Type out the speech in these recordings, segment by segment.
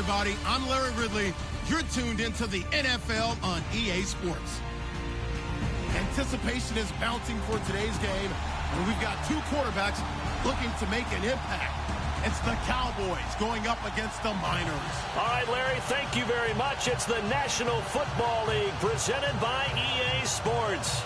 everybody. I'm Larry Ridley. You're tuned into the NFL on EA Sports. Anticipation is bouncing for today's game, and we've got two quarterbacks looking to make an impact. It's the Cowboys going up against the Miners. All right, Larry, thank you very much. It's the National Football League presented by EA Sports.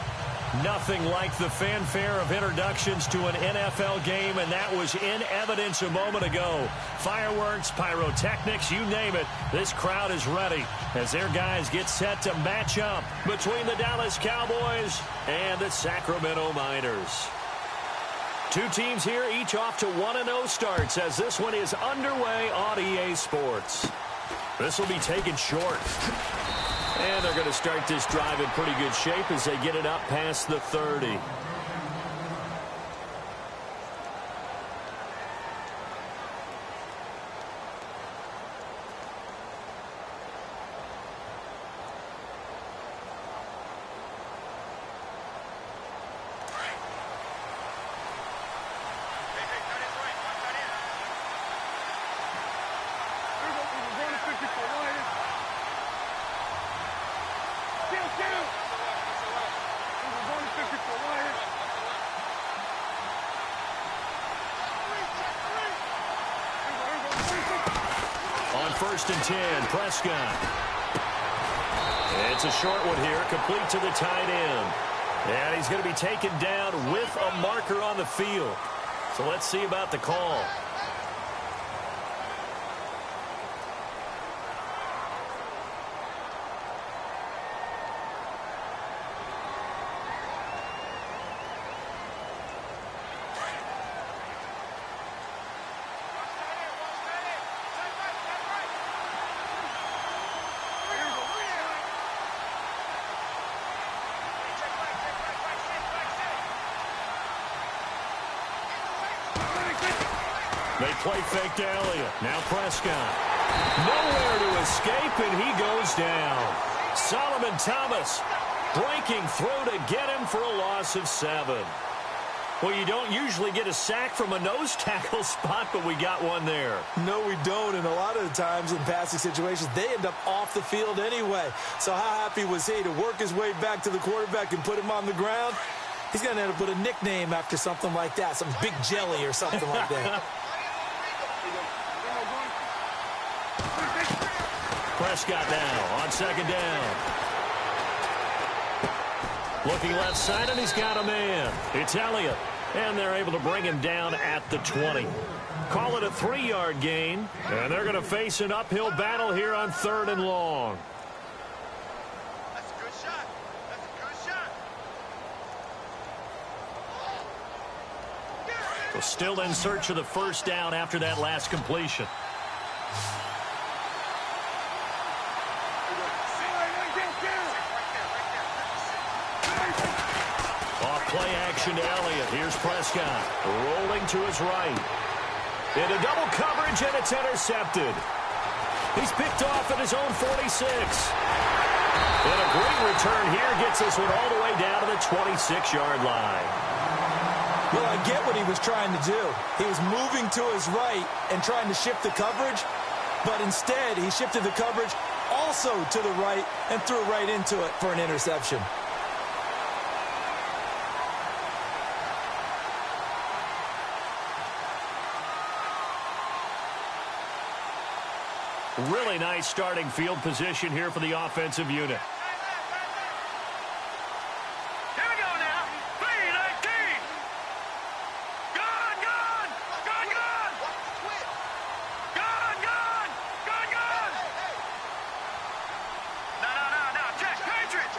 Nothing like the fanfare of introductions to an NFL game, and that was in evidence a moment ago. Fireworks, pyrotechnics, you name it. This crowd is ready as their guys get set to match up between the Dallas Cowboys and the Sacramento Miners. Two teams here, each off to 1-0 starts as this one is underway on EA Sports. This will be taken short. And they're going to start this drive in pretty good shape as they get it up past the 30. First and 10, Prescott. It's a short one here, complete to the tight end. And he's going to be taken down with a marker on the field. So let's see about the call. They play fake to Elliott. Now Prescott. Nowhere to escape, and he goes down. Solomon Thomas breaking through to get him for a loss of 7. Well, you don't usually get a sack from a nose tackle spot, but we got one there. No, we don't, and a lot of the times in passing situations, they end up off the field anyway. So how happy was he to work his way back to the quarterback and put him on the ground? He's going to end up with a nickname after something like that, some Big Jelly or something like that. Prescott now on second down. Looking left side, and he's got a man. It's Elliott, and they're able to bring him down at the 20. Call it a 3-yard gain, and they're going to face an uphill battle here on 3rd and long. That's a good shot. That's a good shot. So still in search of the first down after that last completion. Play action to Elliott. Here's Prescott rolling to his right. Into double coverage, and it's intercepted. He's picked off at his own 46. And a great return here gets this one all the way down to the 26-yard line. Well, I get what he was trying to do. He was moving to his right and trying to shift the coverage, but instead he shifted the coverage also to the right and threw right into it for an interception. Really nice starting field position here for the offensive unit. Here we go now. 3-19. Gone, gone. Gone, gone. Gone, gone. Gone, gone. No. Check. Patriots.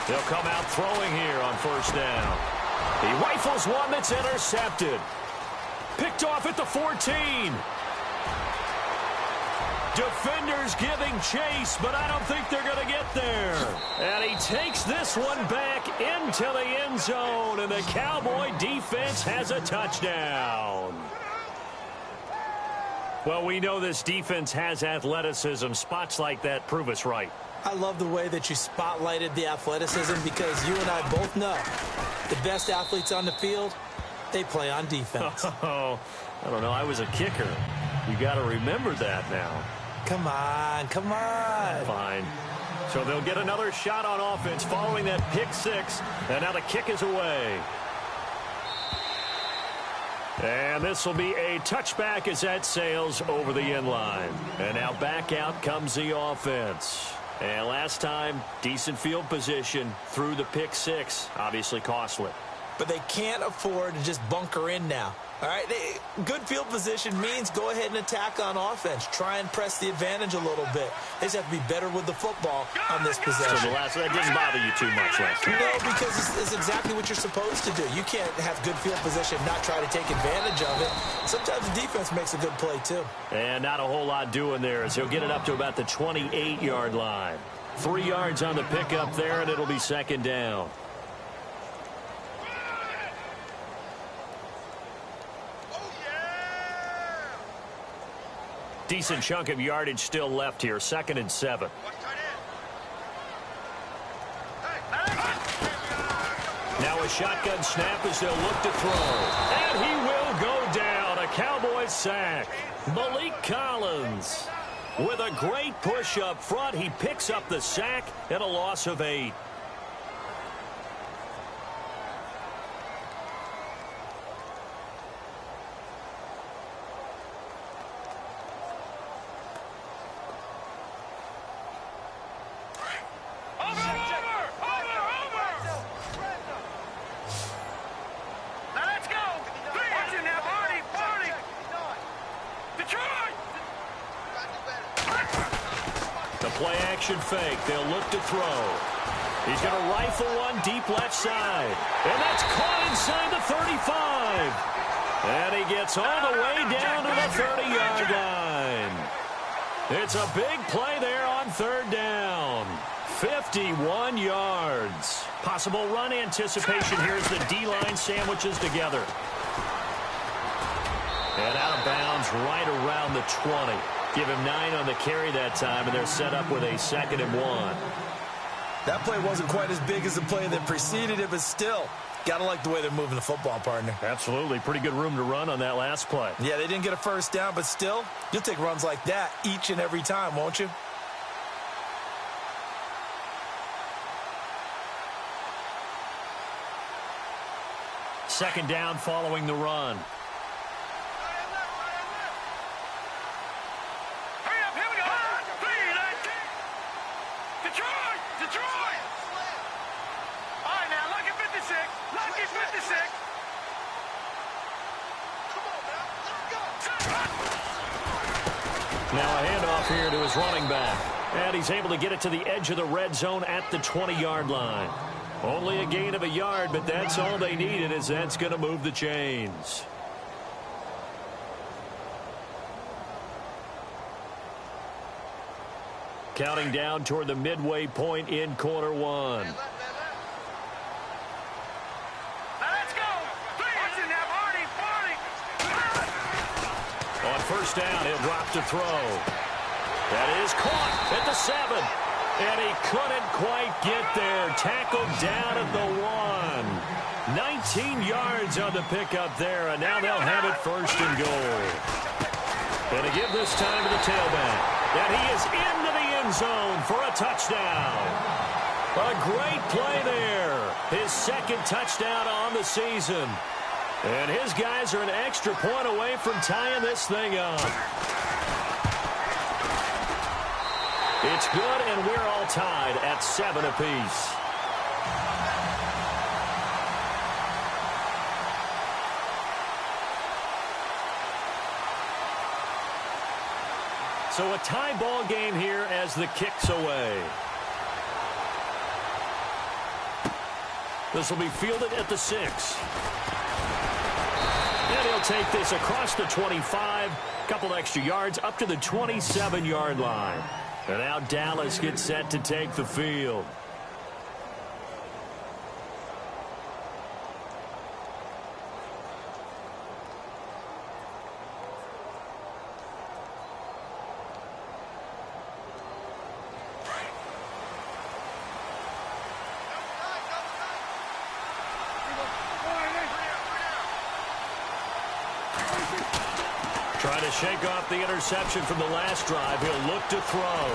They'll come out throwing here on first down. He rifles one that's intercepted. Picked off at the 14. Defenders giving chase, but I don't think they're going to get there. And he takes this one back into the end zone, and the Cowboy defense has a touchdown. Well, we know this defense has athleticism. Spots like that prove us right. I love the way that you spotlighted the athleticism because you and I both know the best athletes on the field, they play on defense. Oh, I don't know. I was a kicker. You got to remember that now. Come on, come on. Fine. So they'll get another shot on offense following that pick six. And now the kick is away. And this will be a touchback as that sails over the end line. And now back out comes the offense. And last time, decent field position through the pick six. Obviously costly. But they can't afford to just bunker in now. All right, good field position means go ahead and attack on offense. Try and press the advantage a little bit. They just have to be better with the football on this possession. So that didn't bother you too much last time. No, because it's exactly what you're supposed to do. You can't have good field position and not try to take advantage of it. Sometimes the defense makes a good play, too. And not a whole lot doing there as he'll get it up to about the 28-yard line. 3 yards on the pickup there, and it'll be second down. Decent chunk of yardage still left here. 2nd and 7. Now a shotgun snap as they'll look to throw. And he will go down. A Cowboys sack. Malik Collins with a great push up front. He picks up the sack and a loss of 8. Fake. They'll look to throw. He's going to rifle one deep left side. And that's caught inside the 35. And he gets all the way down to the 30-yard line. It's a big play there on 3rd down. 51 yards. Possible run anticipation here as the D-line sandwiches together. And out of bounds right around the 20. Give him 9 on the carry that time, and they're set up with a 2nd and 1. That play wasn't quite as big as the play that preceded it, but still, got to like the way they're moving the football, partner. Absolutely. Pretty good room to run on that last play. Yeah, they didn't get a first down, but still, you'll take runs like that each and every time, won't you? Second down following the run. Now a handoff here to his running back. And he's able to get it to the edge of the red zone at the 20-yard line. Only a gain of a yard, but that's all they needed, as that's going to move the chains. Counting down toward the midway point in quarter 1. On first down, he'll drop to throw. That is caught at the 7. And he couldn't quite get there. Tackled down at the 1. 19 yards on the pickup there, and now they'll have it 1st and goal. And to give this time to the tailback. And he is into the end zone for a touchdown. A great play there. His 2nd touchdown on the season. And his guys are an extra point away from tying this thing up. It's good, and we're all tied at 7 apiece. So a tie ball game here as the kick's away. This will be fielded at the 6. And he'll take this across the 25. Couple extra yards up to the 27-yard line. And now Dallas gets set to take the field. Trying to shake off the interception from the last drive. He'll look to throw.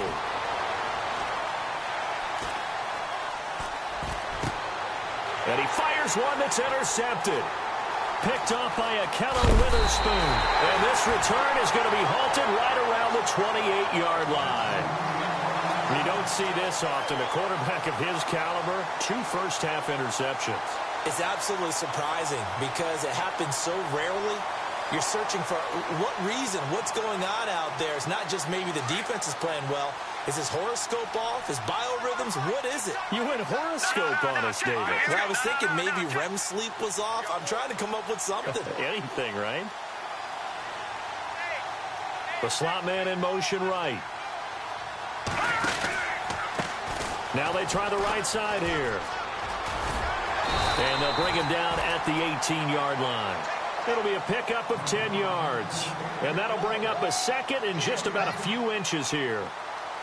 And he fires one that's intercepted. Picked off by a Keller Witherspoon. And this return is going to be halted right around the 28-yard line. You don't see this often. A quarterback of his caliber, 2 first-half interceptions. It's absolutely surprising because it happens so rarely. You're searching for what reason, what's going on out there. It's not just maybe the defense is playing well. Is his horoscope off? His biorhythms? What is it? You went horoscope on us, David. Well, I was thinking maybe REM sleep was off. I'm trying to come up with something. Anything, right? The slot man in motion right. Now they try the right side here. And they'll bring him down at the 18-yard line. It'll be a pickup of 10 yards. And that'll bring up a second and just about a few inches here.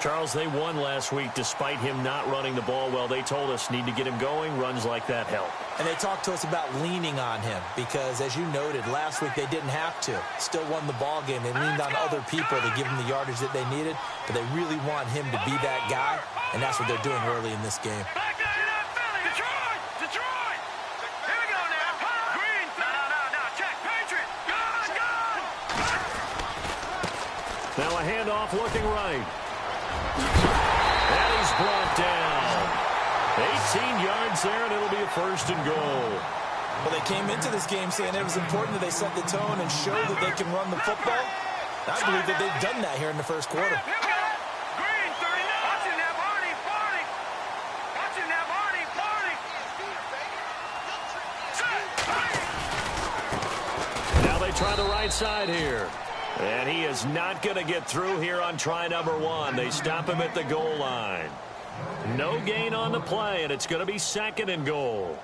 Charles, they won last week despite him not running the ball well. They told us need to get him going. Runs like that help. And they talked to us about leaning on him because, as you noted, last week they didn't have to. Still won the ball game. They leaned on other people to give him the yardage that they needed. But they really want him to be that guy, and that's what they're doing early in this game. Now a handoff looking right. And he's brought down. 18 yards there, and it'll be a first and goal. Well, they came into this game saying it was important that they set the tone and show that they can run the football. I believe that they've done that here in the first quarter. Now they try the right side here. And he is not going to get through here on try number 1. They stop him at the goal line. No gain on the play, and it's going to be second and goal.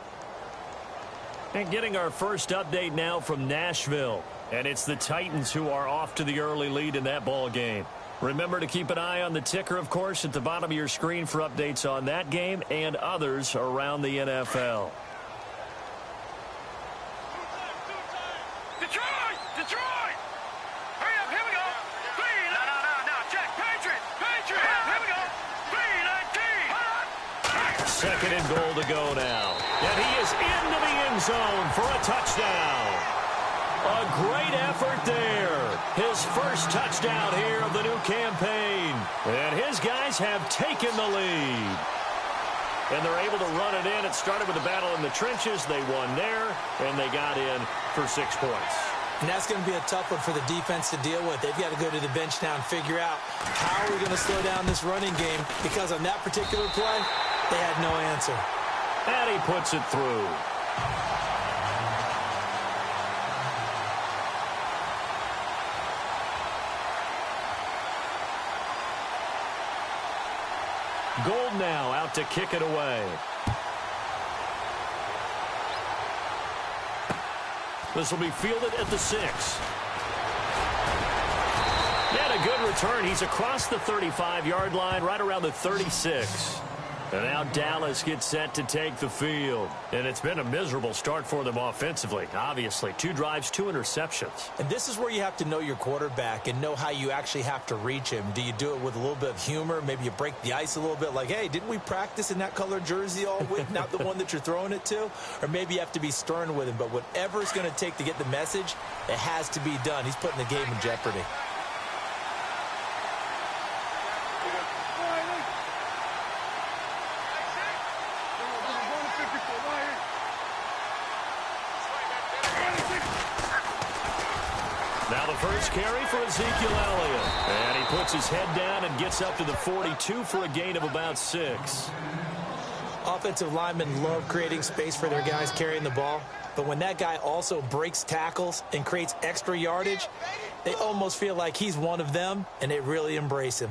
And getting our first update now from Nashville. And it's the Titans who are off to the early lead in that ball game. Remember to keep an eye on the ticker, of course, at the bottom of your screen for updates on that game and others around the NFL. Second and goal to go now. And he is into the end zone for a touchdown. A great effort there. His first touchdown here of the new campaign. And his guys have taken the lead. And they're able to run it in. It started with a battle in the trenches. They won there, and they got in for 6 points. And that's going to be a tough one for the defense to deal with. They've got to go to the bench now and figure out how are we going to slow down this running game, because on that particular play, they had no answer. And he puts it through. Gold now out to kick it away. This will be fielded at the 6. And a good return. He's across the 35-yard line, right around the 36. And now Dallas gets set to take the field. And it's been a miserable start for them offensively, obviously. 2 drives, 2 interceptions. And this is where you have to know your quarterback and know how you actually have to reach him. Do you do it with a little bit of humor? Maybe you break the ice a little bit, like, hey, didn't we practice in that color jersey all week, not the one that you're throwing it to? Or maybe you have to be stern with him. But whatever it's going to take to get the message, it has to be done. He's putting the game in jeopardy. Now the first carry for Ezekiel Elliott. And he puts his head down and gets up to the 42 for a gain of about 6. Offensive linemen love creating space for their guys carrying the ball. But when that guy also breaks tackles and creates extra yardage, they almost feel like he's one of them, and they really embrace him.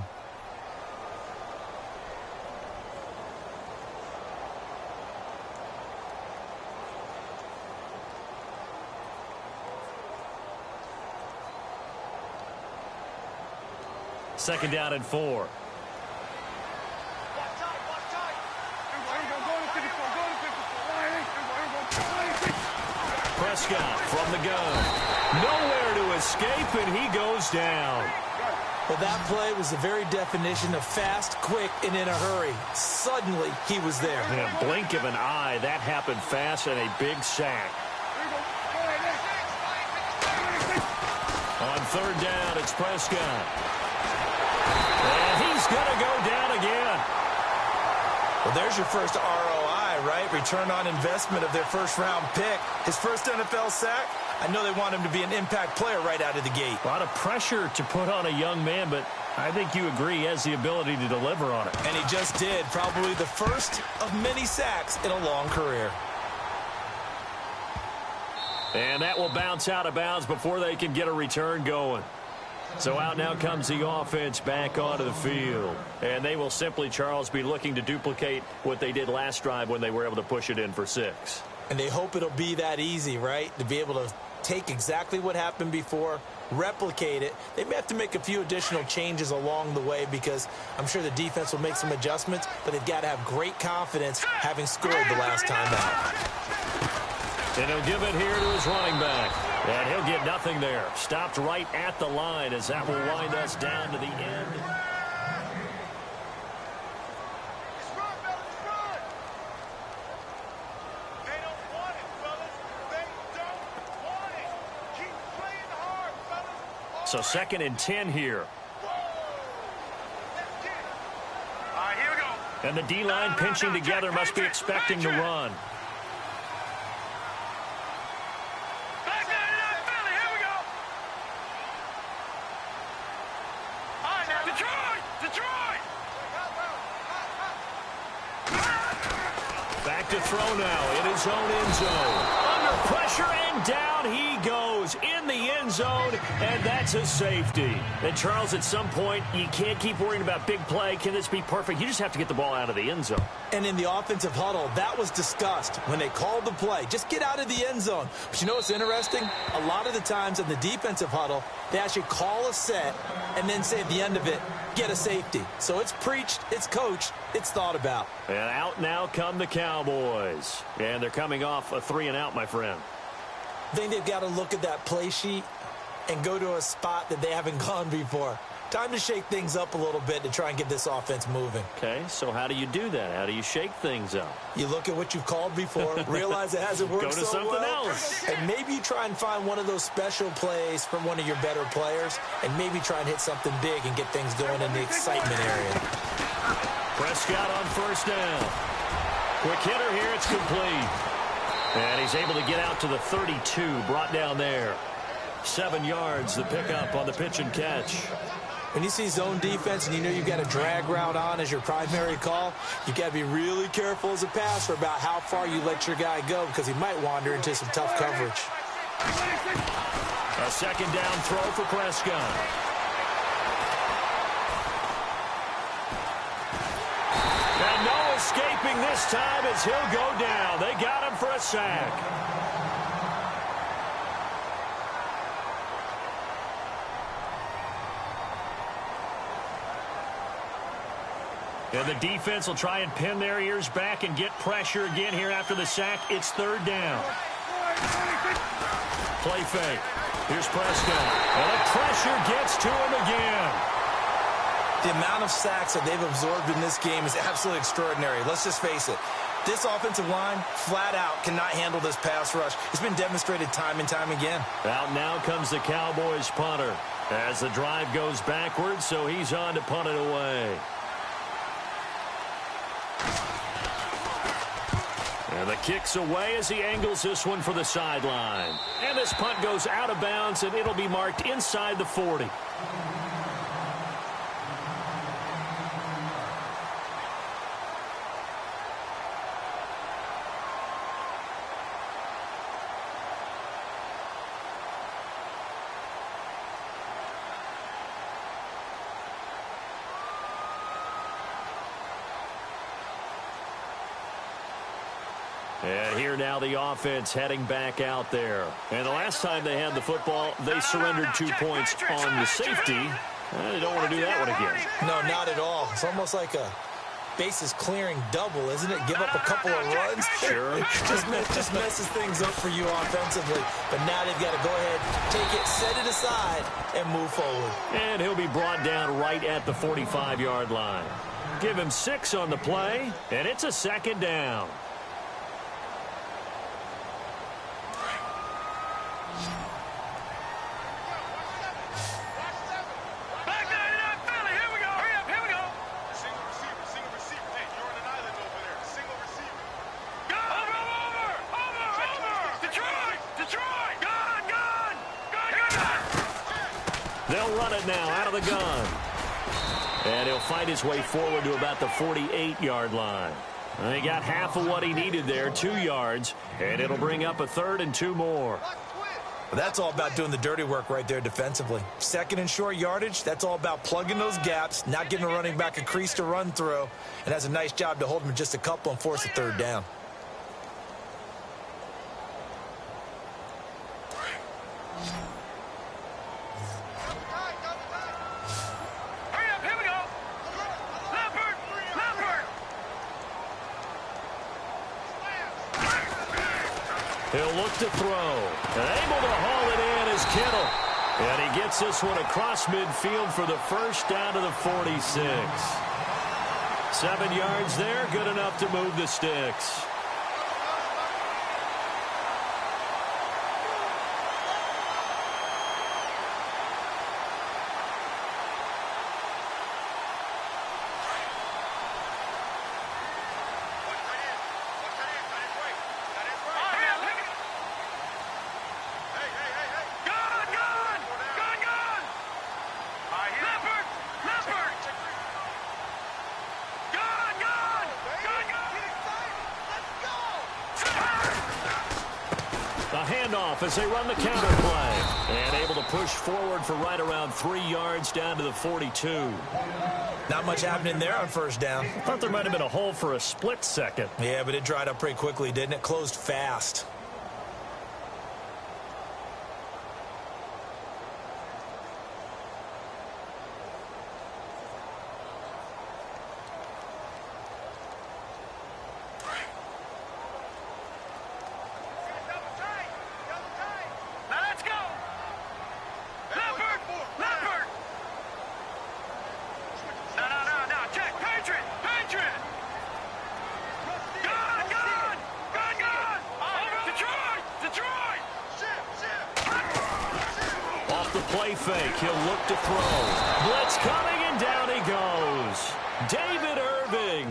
Second down and 4. Press Prescott from the gun. Nowhere to escape, and he goes down. Well, that play was the very definition of fast, quick, and in a hurry. Suddenly, he was there. In a blink of an eye, that happened fast and a big sack. On third down, it's Prescott. And he's going to go down again. Well, there's your first ROI, right? Return on investment of their first-round pick. His first NFL sack. I know they want him to be an impact player right out of the gate. A lot of pressure to put on a young man, but I think you agree he has the ability to deliver on it. And he just did. Probably the first of many sacks in a long career. And that will bounce out of bounds before they can get a return going. So out now comes the offense back onto the field. And they will simply, Charles, be looking to duplicate what they did last drive when they were able to push it in for 6. And they hope it'll be that easy, right? To be able to take exactly what happened before, replicate it. They may have to make a few additional changes along the way because I'm sure the defense will make some adjustments, but they've got to have great confidence having scored the last time out. And he'll give it here to his running back. And he'll get nothing there. Stopped right at the line as that will wind us down to the end. So 2nd and 10 here. All right, here we go. And the D-line pinching together must be expecting to run. Here we go. All right, now Detroit. Back to throw now in his own end zone. Under pressure and down he goes in the end zone, and that's a safety. And Charles, at some point, you can't keep worrying about big play. Can this be perfect? You just have to get the ball out of the end zone. And in the offensive huddle, that was discussed when they called the play. Just get out of the end zone. But you know what's interesting? A lot of the times in the defensive huddle, they actually call a set and then say at the end of it, get a safety. So it's preached, it's coached, it's thought about. And out now come the Cowboys. And they're coming off a 3-and-out, my friend. I think they've got to look at that play sheet and go to a spot that they haven't gone before. Time to shake things up a little bit to try and get this offense moving. Okay, so how do you do that? How do you shake things up? You look at what you've called before, realize it hasn't worked so well. Go to something else. And maybe you try and find one of those special plays from one of your better players, and maybe try and hit something big and get things going in the excitement area. Prescott on first down. Quick hitter here, it's complete. And he's able to get out to the 32, brought down there. 7 yards, the pickup on the pitch and catch. When you see zone defense and you know you've got a drag route on as your primary call, you've got to be really careful as a passer about how far you let your guy go because he might wander into some tough coverage. A 2nd down throw for Prescott. And no escaping this time as he'll go down. They got him for a sack. And the defense will try and pin their ears back and get pressure again here after the sack. It's 3rd down. Play fake. Here's Prescott. And the pressure gets to him again. The amount of sacks that they've absorbed in this game is absolutely extraordinary. Let's just face it. This offensive line, flat out, cannot handle this pass rush. It's been demonstrated time and time again. Out now comes the Cowboys punter as the drive goes backwards, so he's on to punt it away. And the kick's away as he angles this one for the sideline. And this punt goes out of bounds, and it'll be marked inside the 40. And here now the offense heading back out there. And the last time they had the football, they surrendered 2 points on the safety. They don't want to do that one again. No, not at all. It's almost like a bases clearing double, isn't it? Give up a couple of runs. Sure. just messes things up for you offensively. But now they've got to go ahead, take it, set it aside, and move forward. And he'll be brought down right at the 45-yard line. Give him 6 on the play, and it's a second down. They'll run it now out of the gun. And he'll fight his way forward to about the 48-yard line. And he got half of what he needed there, 2 yards. And it'll bring up a 3rd and 2 more. That's all about doing the dirty work right there defensively. 2nd and short yardage, that's all about plugging those gaps, not giving a running back a crease to run through. And has a nice job to hold him just a couple and force a 3rd down. He'll look to throw. And able to haul it in is Kittle. And he gets this one across midfield for the first down to the 46. 7 yards there, good enough to move the sticks. Handoff as they run the counter play. And able to push forward for right around 3 yards down to the 42. Not much happening there on first down. I thought there might have been a hole for a split second. Yeah, but it dried up pretty quickly, didn't it? Closed fast. Play fake. He'll look to throw. Blitz coming, and down he goes. David Irving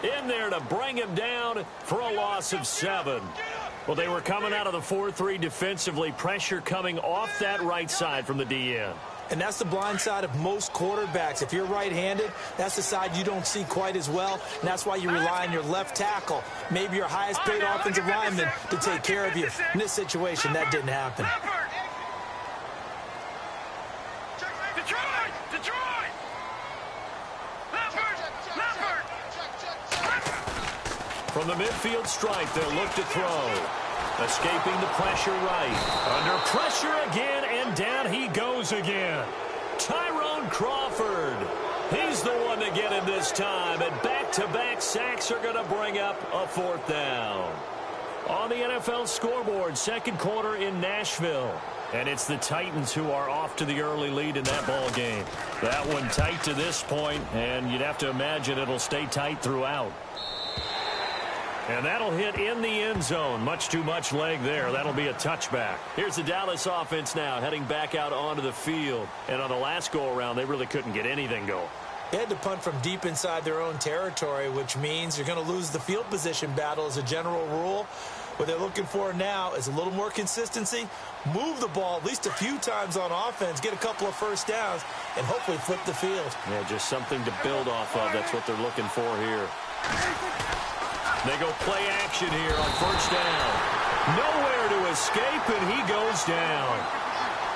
in there to bring him down for a loss of 7. Well, they were coming out of the 4-3 defensively. Pressure coming off that right side from the DN. And that's the blind side of most quarterbacks. If you're right-handed, that's the side you don't see quite as well. And that's why you rely on your left tackle, maybe your highest-paid offensive lineman, to take care of you. In this situation, that didn't happen. From the midfield stripe, they'll look to throw. Escaping the pressure right. Under pressure again, and down he goes again. Tyrone Crawford. He's the one to get him this time, and back-to-back sacks are going to bring up a 4th down. On the NFL scoreboard, second quarter in Nashville. And it's the Titans who are off to the early lead in that ball game. That one tight to this point, and you'd have to imagine it'll stay tight throughout. And that'll hit in the end zone. Much too much leg there. That'll be a touchback. Here's the Dallas offense now heading back out onto the field. And on the last go-around, they really couldn't get anything going. They had to punt from deep inside their own territory, which means you're going to lose the field position battle as a general rule. What they're looking for now is a little more consistency, move the ball at least a few times on offense, get a couple of first downs, and hopefully flip the field. Yeah, just something to build off of. That's what they're looking for here. They go play action here on first down. Nowhere to escape, and he goes down.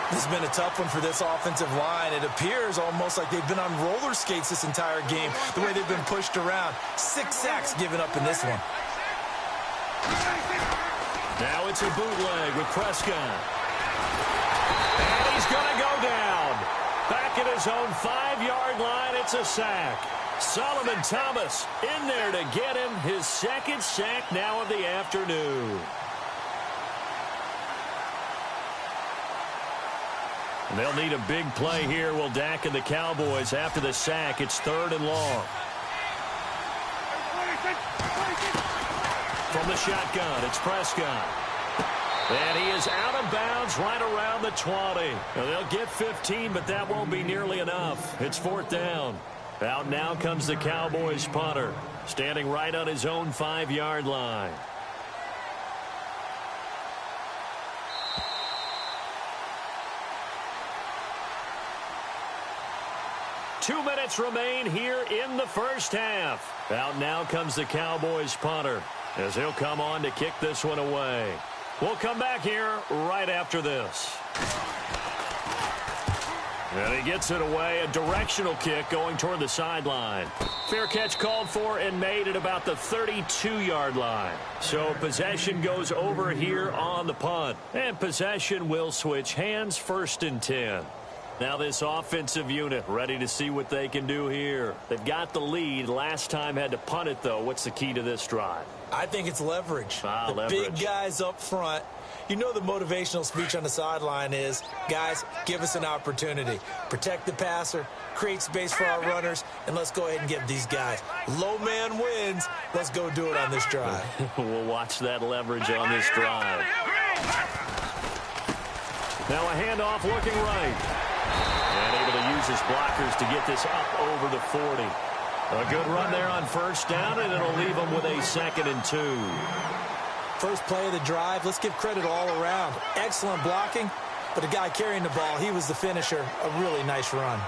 This has been a tough one for this offensive line. It appears almost like they've been on roller skates this entire game, the way they've been pushed around. 6 sacks given up in this one. Now it's a bootleg with Prescott. And he's going to go down. Back at his own 5-yard line, it's a sack. Solomon Thomas in there to get him his second sack now of the afternoon. They'll need a big play here. Will Dak and the Cowboys after the sack. It's 3rd and long. From the shotgun, it's Prescott. And he is out of bounds right around the 20. Now, they'll get 15, but that won't be nearly enough. It's 4th down. Out now comes the Cowboys punter, standing right on his own 5-yard line. Two minutes remain here in the first half. Out now comes the Cowboys punter, as he'll come on to kick this one away. We'll come back here right after this. And he gets it away, a directional kick going toward the sideline. Fair catch called for and made at about the 32-yard line. So possession goes over here on the punt. And possession will switch hands, 1st and 10. Now this offensive unit ready to see what they can do here. They've got the lead. Last time had to punt it, though. What's the key to this drive? I think it's leverage. Leverage. Big guys up front. You know the motivational speech on the sideline is, guys, give us an opportunity. Protect the passer, create space for our runners, and let's go ahead and get these guys. Low man wins. Let's go do it on this drive. We'll watch that leverage on this drive. Now a handoff looking right. And able to use his blockers to get this up over the 40. A good run there on 1st down, and it'll leave him with a 2nd and 2. First play of the drive, let's give credit all around. Excellent blocking, but the guy carrying the ball, he was the finisher. A really nice run.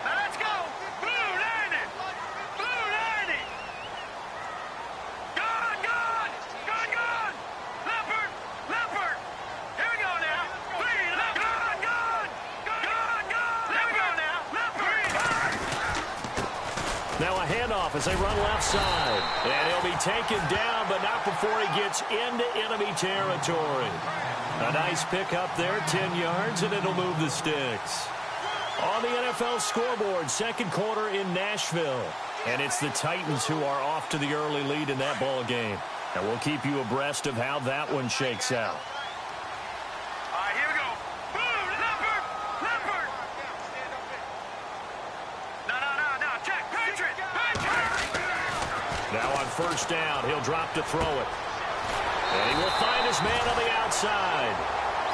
Let's go! Blue 90! Blue 90! Gone! Gone! Gone! Gone! Leopard! Leopard! Here we go now! Three! Gone! Gone! Gone! Gone! Here we go now! Leopard! Now a handoff as they run left side. And he'll be taken down, but not before he gets into enemy territory. A nice pickup there, 10 yards, and it'll move the sticks. On the NFL scoreboard, 2nd quarter in Nashville. And it's the Titans who are off to the early lead in that ball game. And we'll keep you abreast of how that one shakes out. All right, here we go. Blue! Leopard! Leopard! No. Check. Patriot! Now on 1st down, he'll drop to throw it. And he will find his man on the outside.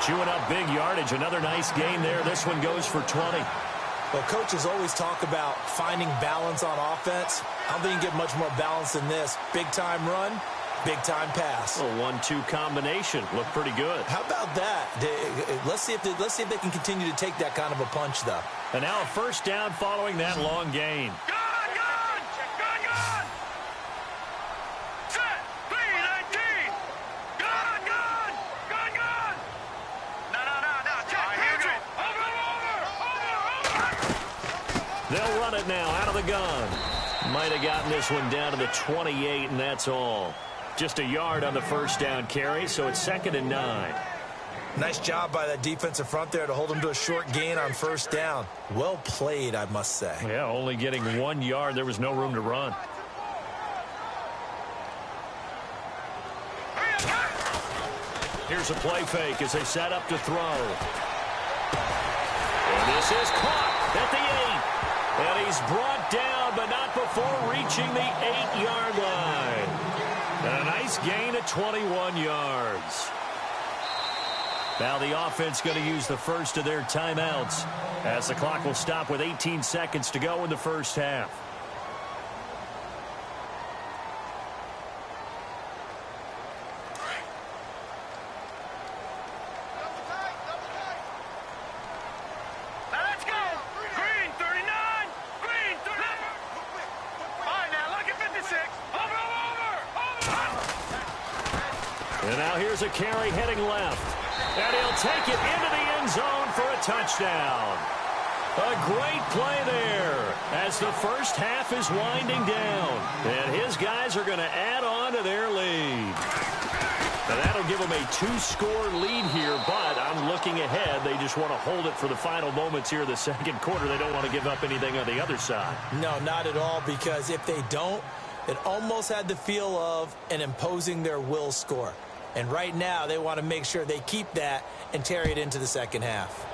Chewing up big yardage. Another nice gain there. This one goes for 20. Well, coaches always talk about finding balance on offense. I don't think you can get much more balance than this. Big-time run, big-time pass. A 1-2 combination. Looked pretty good. How about that? Let's see if they can continue to take that kind of a punch, though. And now a 1st down following that long gain. Gone! Gone! Gone! Gone! Set! 3-19! Gone! Gone! Gone! Gone! No. Check. Patriot! Over! They'll run it now out of the gun. Might have gotten this one down to the 28, and that's all. Just a yard on the 1st down carry, so it's 2nd and 9. Nice job by that defensive front there to hold him to a short gain on 1st down. Well played, I must say. Yeah, only getting 1 yard. There was no room to run. Here's a play fake as they set up to throw. And this is caught at the 8. And he's brought down, but not before reaching the 8-yard line. And a nice gain of 21 yards. Now the offense going to use the first of their timeouts as the clock will stop with 18 seconds to go in the first half. Let's go! Green 39! Green 39! All right, now look at 56. Over! And now here's a carry heading left. And he'll take it into the end zone for a touchdown. A great play there as the first half is winding down. And his guys are going to add on to their lead. And that'll give them a 2-score lead here, but I'm looking ahead. They just want to hold it for the final moments here in the second quarter. They don't want to give up anything on the other side. No, not at all, because if they don't, it almost had the feel of an imposing their will score. And right now, they want to make sure they keep that and carry it into the second half.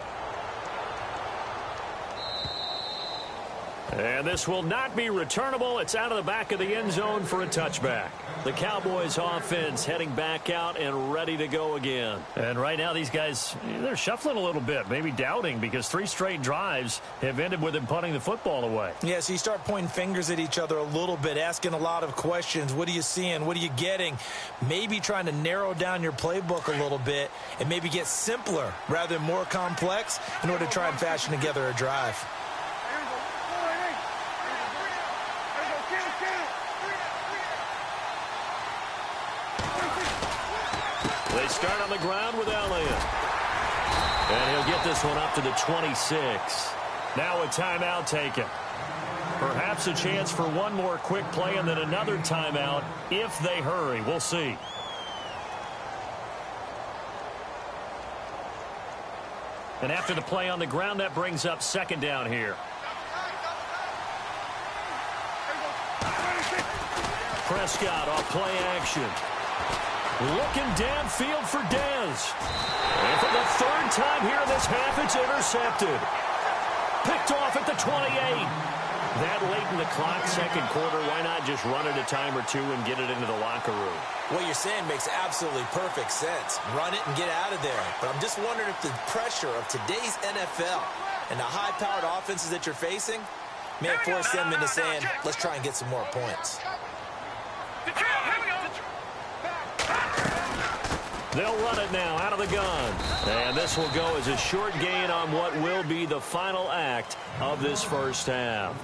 And this will not be returnable. It's out of the back of the end zone for a touchback. The Cowboys offense heading back out and ready to go again. And right now these guys, they're shuffling a little bit, maybe doubting, because 3 straight drives have ended with them punting the football away. Yeah, so you start pointing fingers at each other a little bit, asking a lot of questions. What are you seeing? What are you getting? Maybe trying to narrow down your playbook a little bit and maybe get simpler rather than more complex in order to try and fashion together a drive. They start on the ground with Elliott. And he'll get this one up to the 26. Now a timeout taken. Perhaps a chance for one more quick play and then another timeout if they hurry. We'll see. And after the play on the ground, that brings up second down here. Prescott off play action. Looking downfield for Dez. And for the 3rd time here in this half, it's intercepted. Picked off at the 28. That late in the clock, second quarter, why not just run it a time or two and get it into the locker room? What you're saying makes absolutely perfect sense. Run it and get out of there. But I'm just wondering if the pressure of today's NFL and the high-powered offenses that you're facing may have forced them into saying, let's try and get some more points. They'll run it now out of the gun. And this will go as a short gain on what will be the final act of this first half.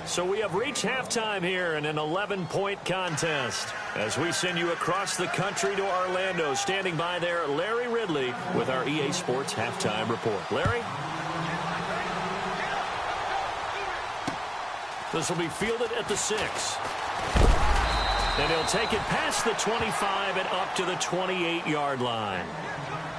So we have reached halftime here in an 11-point contest. As we send you across the country to Orlando, standing by there, Larry Ridley with our EA Sports Halftime Report. Larry? This will be fielded at the 6. And he'll take it past the 25 and up to the 28-yard line.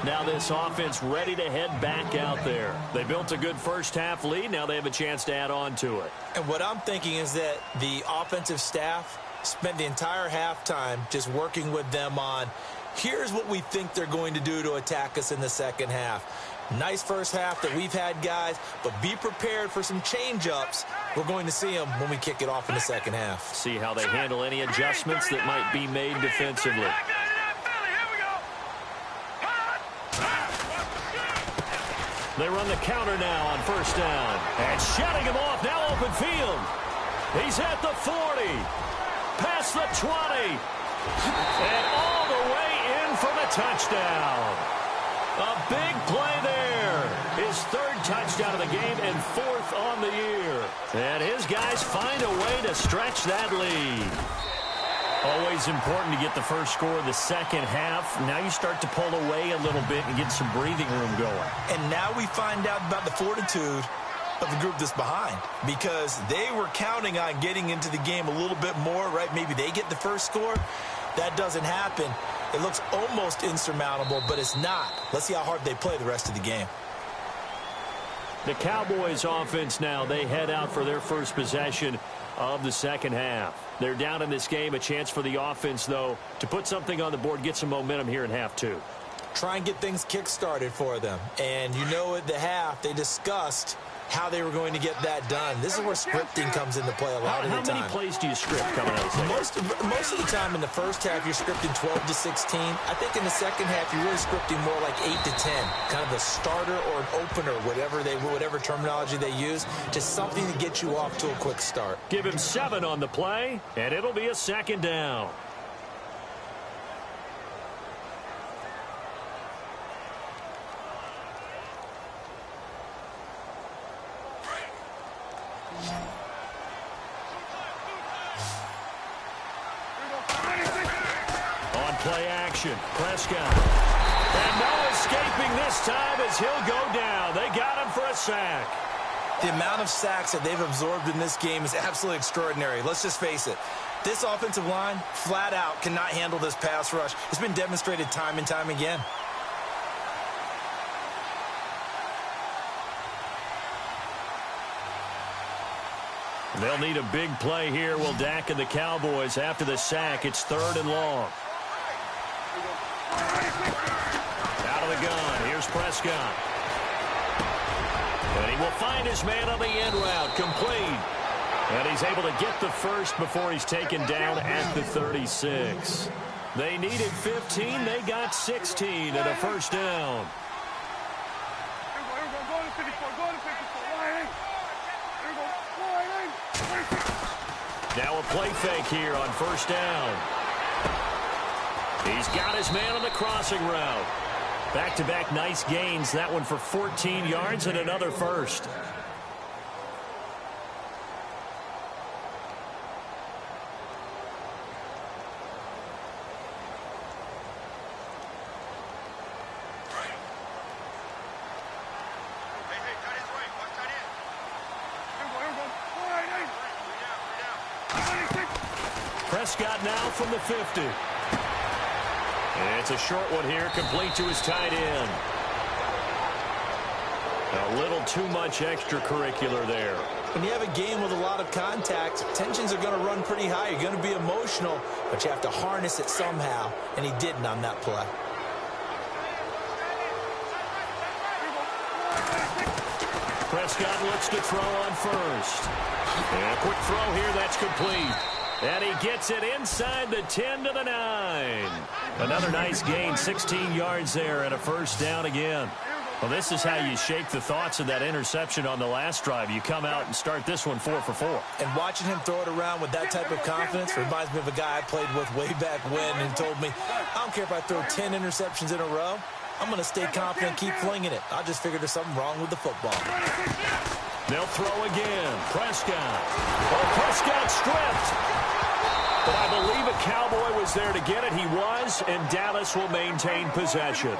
Now this offense ready to head back out there. They built a good first half lead. Now they have a chance to add on to it. And what I'm thinking is that the offensive staff spent the entire halftime just working with them on, here's what we think they're going to do to attack us in the second half. Nice first half that we've had, guys, but be prepared for some change-ups. We're going to see them when we kick it off in the second half. See how they handle any adjustments that might be made defensively. They run the counter now on first down. And shutting him off, now open field. He's at the 40. Past the 20. And all the way in for the touchdown. A big play there. His 3rd touchdown of the game and 4th on the year. And his guys find a way to stretch that lead. Always important to get the first score of the second half. Now you start to pull away a little bit and get some breathing room going. And now we find out about the fortitude of the group that's behind, because they were counting on getting into the game a little bit more, right? Maybe they get the first score. That doesn't happen. It looks almost insurmountable, but it's not. Let's see how hard they play the rest of the game. The Cowboys offense now, they head out for their first possession of the second half. They're down in this game. A chance for the offense, though, to put something on the board, get some momentum here in half 2. Try and get things kick-started for them. And you know at the half, they discussed how they were going to get that done. This is where scripting comes into play a lot of the time. How many plays do you script coming out of the second? Most of the time in the first half, you're scripting 12 to 16. I think in the second half, you're really scripting more like 8 to 10. Kind of a starter or an opener, whatever terminology they use. Just something to get you off to a quick start. Give him 7 on the play, and it'll be a second down. Play action. Prescott. And no escaping this time as he'll go down. They got him for a sack. The amount of sacks that they've absorbed in this game is absolutely extraordinary. Let's just face it. This offensive line, flat out, cannot handle this pass rush. It's been demonstrated time and time again. They'll need a big play here. Will Dak and the Cowboys after the sack. It's 3rd and long. Out of the gun. Here's Prescott. And he will find his man on the end route. Complete. And he's able to get the first before he's taken down at the 36. They needed 15. They got 16 and a first down. Now a play fake here on first down. He's got his man on the crossing route. Back-to-back nice gains. That one for 14 yards and another first. Prescott now from the 50. And it's a short one here, complete to his tight end. A little too much extracurricular there. When you have a game with a lot of contact, tensions are going to run pretty high. You're going to be emotional, but you have to harness it somehow, and he didn't on that play. Prescott looks to throw on first. And a quick throw here, that's complete. And he gets it inside the 10 to the 9. Another nice gain, 16 yards there and a first down again. Well, this is how you shake the thoughts of that interception on the last drive. You come out and start this one 4 for 4. And watching him throw it around with that type of confidence reminds me of a guy I played with way back when and told me, I don't care if I throw 10 interceptions in a row. I'm going to stay confident and keep flinging it. I just figured there's something wrong with the football. They'll throw again. Prescott. Oh, Prescott stripped. But I believe a Cowboy was there to get it. He was, and Dallas will maintain possession.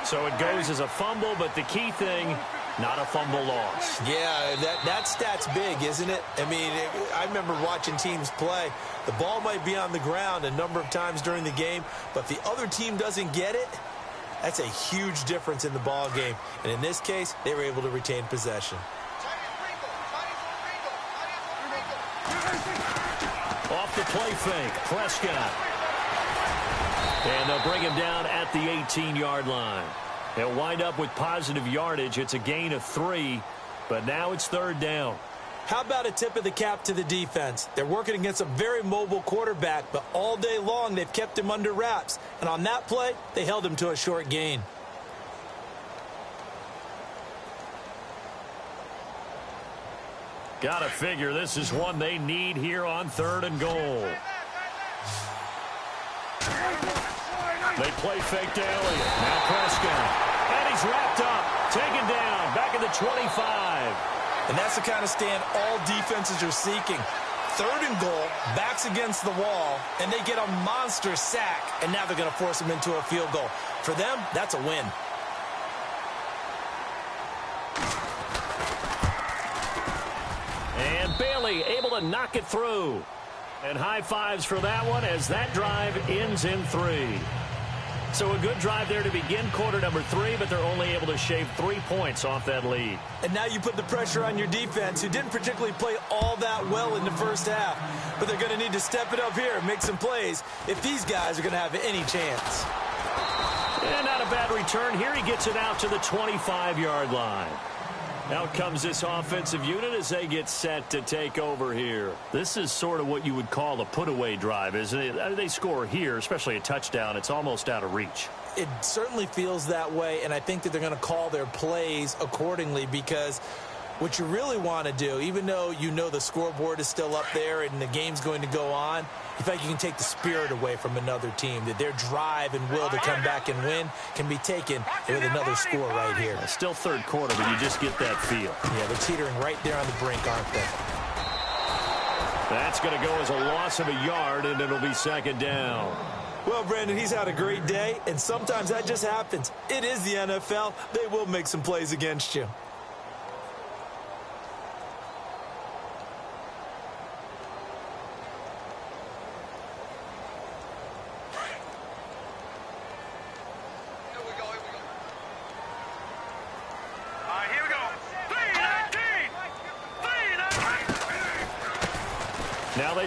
So it goes as a fumble, but the key thing, not a fumble loss. Yeah, that stat's big, isn't it? I mean, I remember watching teams play. The ball might be on the ground a number of times during the game, but if the other team doesn't get it, that's a huge difference in the ball game. And in this case, they were able to retain possession. Off the play fake, Prescott. And they'll bring him down at the 18-yard line. They'll wind up with positive yardage. It's a gain of 3, but now it's 3rd down. How about a tip of the cap to the defense? They're working against a very mobile quarterback, but all day long they've kept him under wraps. And on that play, they held him to a short gain. Gotta figure this is one they need here on 3rd and goal. They play fake to Elliott. Now Prescott. And he's wrapped up. Taken down. Back at the 25. And that's the kind of stand all defenses are seeking. 3rd and goal, backs against the wall, and they get a monster sack. And now they're going to force him into a field goal. For them, that's a win. And Bailey able to knock it through. And high fives for that one as that drive ends in 3. So a good drive there to begin quarter number 3, but they're only able to shave 3 points off that lead. And now you put the pressure on your defense, who didn't particularly play all that well in the first half. But they're going to need to step it up here and make some plays if these guys are going to have any chance. And not a bad return. Here he gets it out to the 25-yard line. Out comes this offensive unit as they get set to take over here. This is sort of what you would call a put-away drive, isn't it? They score here, especially a touchdown. It's almost out of reach. It certainly feels that way, and I think that they're going to call their plays accordingly because what you really want to do, even though you know the scoreboard is still up there and the game's going to go on, you feel like you can take the spirit away from another team, that their drive and will to come back and win can be taken with another score right here. It's still 3rd quarter, but you just get that feel. Yeah, they're teetering right there on the brink, aren't they? That's going to go as a loss of a yard, and it'll be 2nd down. Well, Brandon, he's had a great day, and sometimes that just happens. It is the NFL. They will make some plays against you.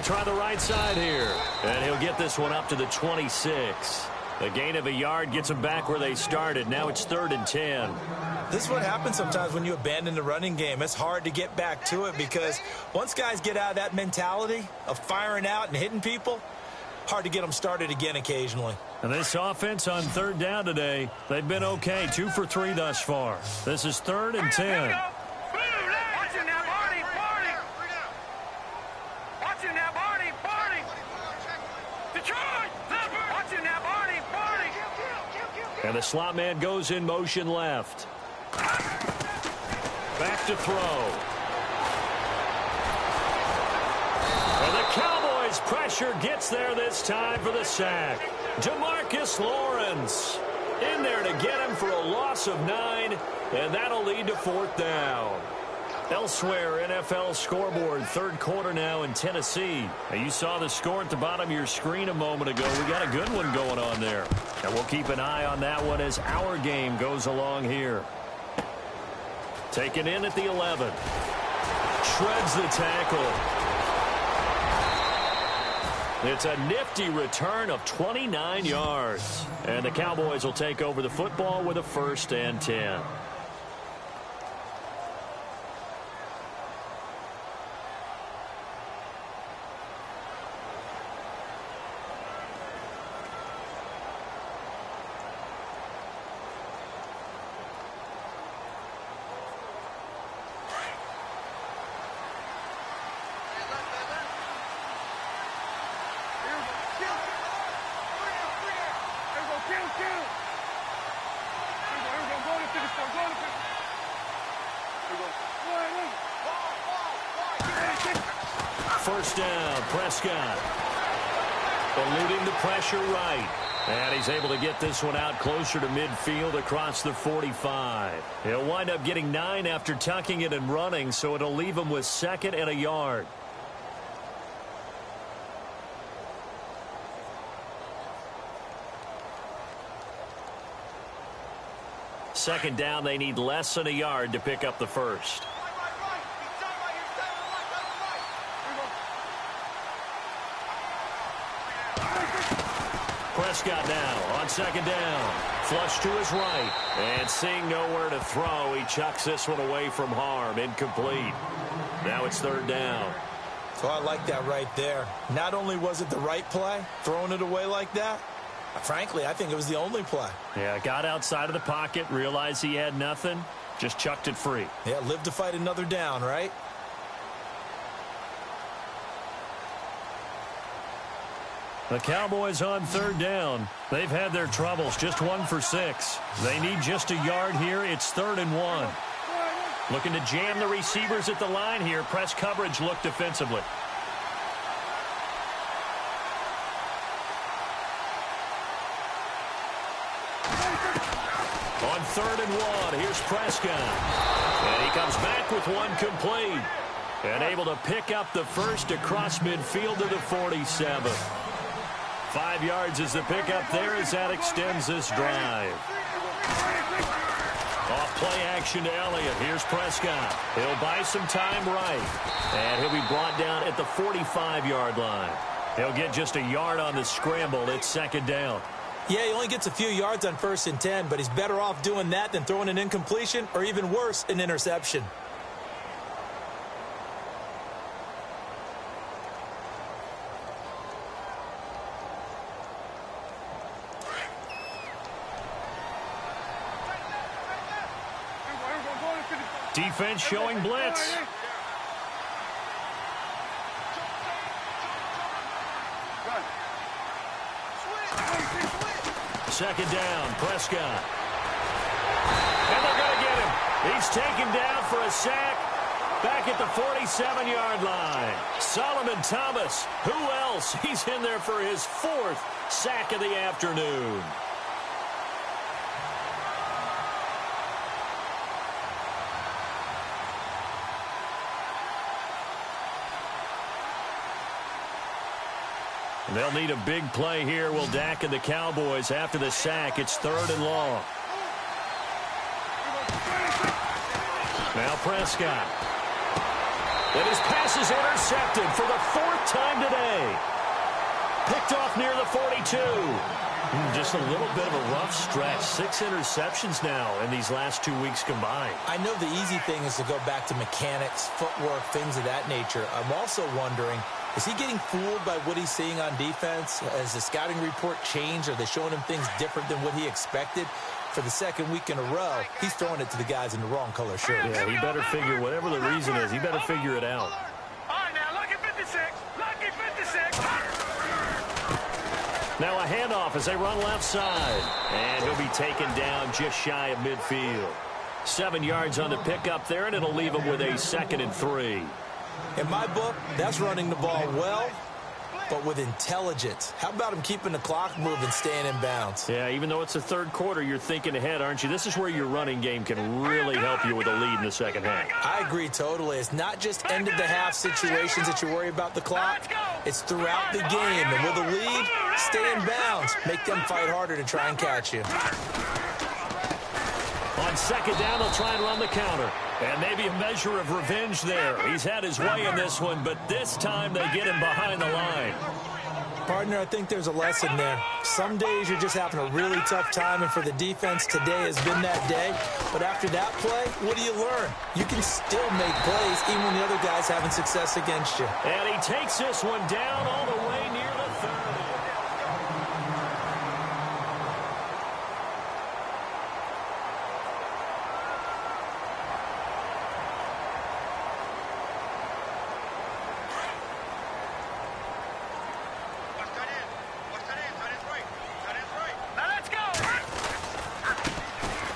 try the right side here. And he'll get this one up to the 26. A gain of a yard gets them back where they started. Now it's 3rd and 10. This is what happens sometimes when you abandon the running game. It's hard to get back to it because once guys get out of that mentality of firing out and hitting people, hard to get them started again occasionally. And this offense on 3rd down today, they've been okay. 2 for 3 thus far. This is 3rd and 10. And the slot man goes in motion left. Back to throw. And the Cowboys' pressure gets there this time for the sack. Demarcus Lawrence in there to get him for a loss of 9, and that'll lead to 4th down. Elsewhere, NFL scoreboard, 3rd quarter now in Tennessee. Now, you saw the score at the bottom of your screen a moment ago. We got a good one going on there. And we'll keep an eye on that one as our game goes along here. Taken in at the 11. Shreds the tackle. It's a nifty return of 29 yards. And the Cowboys will take over the football with a 1st and 10. First down, Prescott. Eluding the pressure right. And he's able to get this one out closer to midfield across the 45. He'll wind up getting 9 after tucking it and running, so it'll leave him with 2nd and a yard. Second down, they need less than a yard to pick up the 1st. Prescott now on 2nd down. Flush to his right. And seeing nowhere to throw, he chucks this one away from harm. Incomplete. Now it's 3rd down. So I like that right there. Not only was it the right play, throwing it away like that, frankly, I think it was the only play. Yeah, got outside of the pocket, realized he had nothing, just chucked it free. Yeah, live to fight another down, right? The Cowboys on 3rd down. They've had their troubles, just 1 for 6. They need just a yard here. It's 3rd and 1. Looking to jam the receivers at the line here. Press coverage look defensively. On 3rd and 1, here's Prescott. And he comes back with one complete. And able to pick up the 1st across midfield to the 47. 5 yards is the pickup there as that extends this drive. Off play action to Elliott. Here's Prescott. He'll buy some time right. And he'll be brought down at the 45-yard line. He'll get just a yard on the scramble. It's 2nd down. Yeah, he only gets a few yards on 1st and 10, but he's better off doing that than throwing an incompletion or even worse, an interception. Defense showing blitz. Second down, Prescott. And they're going to get him. He's taken down for a sack back at the 47-yard line. Solomon Thomas, who else? He's in there for his 4th sack of the afternoon. They'll need a big play here, will Dak and the Cowboys after the sack. It's 3rd and long. Now Prescott. And his pass is intercepted for the 4th time today. Picked off near the 42. Just a little bit of a rough stretch. 6 interceptions now in these last 2 weeks combined. I know the easy thing is to go back to mechanics, footwork, things of that nature. I'm also wondering, is he getting fooled by what he's seeing on defense? Has the scouting report changed? Are they showing him things different than what he expected? For the 2nd week in a row, he's throwing it to the guys in the wrong color shirt. Yeah, he better figure, whatever the reason is, he better figure it out. All right, now, lucky 56. Lucky 56. Now a handoff as they run left side. And he'll be taken down just shy of midfield. 7 yards on the pickup there, and it'll leave him with a 2nd and 3. In my book, that's running the ball well, but with intelligence. How about him keeping the clock moving, staying in bounds? Yeah, even though it's the 3rd quarter, you're thinking ahead, aren't you? This is where your running game can really help you with a lead in the 2nd half. I agree totally. It's not just end-of-the-half situations that you worry about the clock. It's throughout the game. And with a lead, stay in bounds. Make them fight harder to try and catch you. On 2nd down, they'll try and run the counter. And maybe a measure of revenge there. He's had his way in this one, but this time they get him behind the line. Partner, I think there's a lesson there. Some days you're just having a really tough time, and for the defense, today has been that day. But after that play, what do you learn? You can still make plays even when the other guy's having success against you. And he takes this one down all the way near the 30.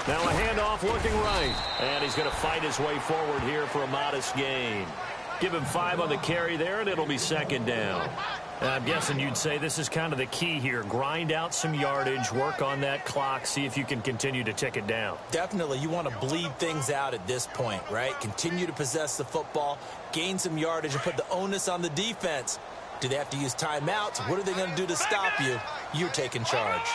Now a handoff looking right. And he's going to fight his way forward here for a modest gain. Give him 5 on the carry there, and it'll be 2nd down. I'm guessing you'd say this is kind of the key here. Grind out some yardage, work on that clock, see if you can continue to tick it down. Definitely, you want to bleed things out at this point, right? Continue to possess the football, gain some yardage, and put the onus on the defense. Do they have to use timeouts? What are they going to do to stop you? You're taking charge.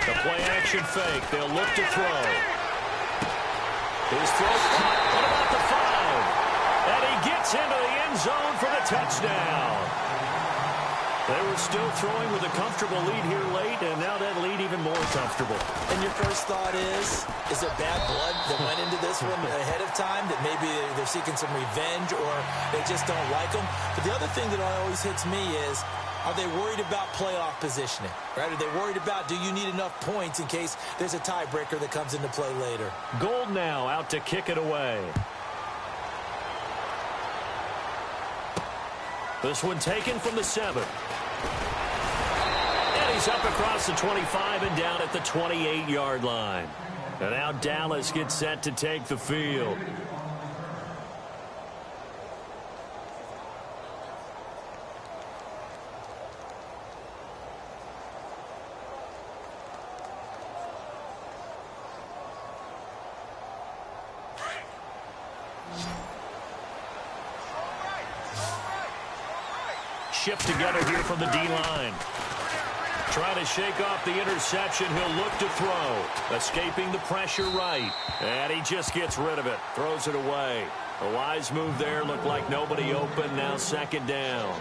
The play-action fake. They'll look to throw. His throw caught. What about the 5? And he gets into the end zone for the touchdown. They were still throwing with a comfortable lead here late, and now that lead even more comfortable. And your first thought is there bad blood that went into this one ahead of time, that maybe they're seeking some revenge or they just don't like them? But the other thing that always hits me is, are they worried about playoff positioning, right? Are they worried about, do you need enough points in case there's a tiebreaker that comes into play later? Gold now out to kick it away. This one taken from the 7. And he's up across the 25 and down at the 28-yard line. And now Dallas gets set to take the field. Shift together here from the D-line. Trying to shake off the interception. He'll look to throw. Escaping the pressure right. And he just gets rid of it. Throws it away. A wise move there. Looked like nobody open. Now 2nd down.